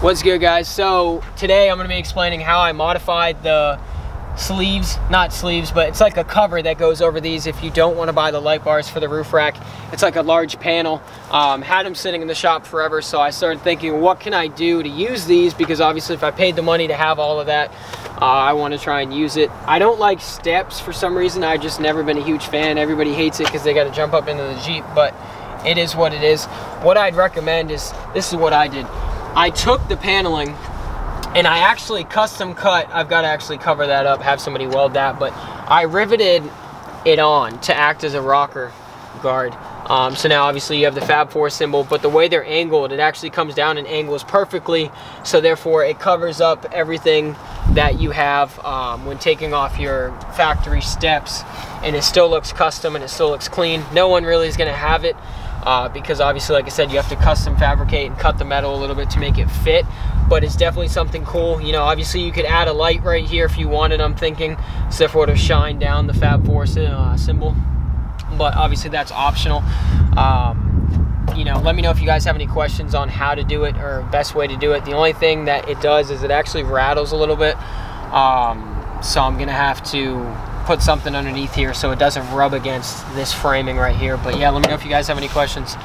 What's good, guys? So today I'm going to be explaining how I modified the sleeves, not sleeves, but it's like a cover that goes over these if you don't want to buy the light bars for the roof rack. It's like a large panel. Had them sitting in the shop forever, so I started thinking, what can I do to use these? Because obviously if I paid the money to have all of that, I want to try and use it. I don't like steps for some reason. I've just never been a huge fan. Everybody hates it because they got to jump up into the Jeep, but it is what it is. What I'd recommend is, this is what I did. I took the paneling and I actually custom cut. I've got to actually cover that up, have somebody weld that, but I riveted it on to act as a rocker guard. So now obviously you have the Fab Four symbol, but the way they're angled, it actually comes down and angles perfectly, so therefore it covers up everything that you have when taking off your factory steps, and it still looks custom and it still looks clean. No one really is going to have it because obviously, like I said, you have to custom fabricate and cut the metal a little bit to make it fit, but it's definitely something cool. You know, obviously you could add a light right here if you wanted, I'm thinking, so therefore to shine down the Fab Four symbol, but obviously that's optional. You know, let me know if you guys have any questions on how to do it or best way to do it. The only thing that it does is it actually rattles a little bit, so I'm gonna have to put something underneath here so it doesn't rub against this framing right here. But yeah, let me know if you guys have any questions.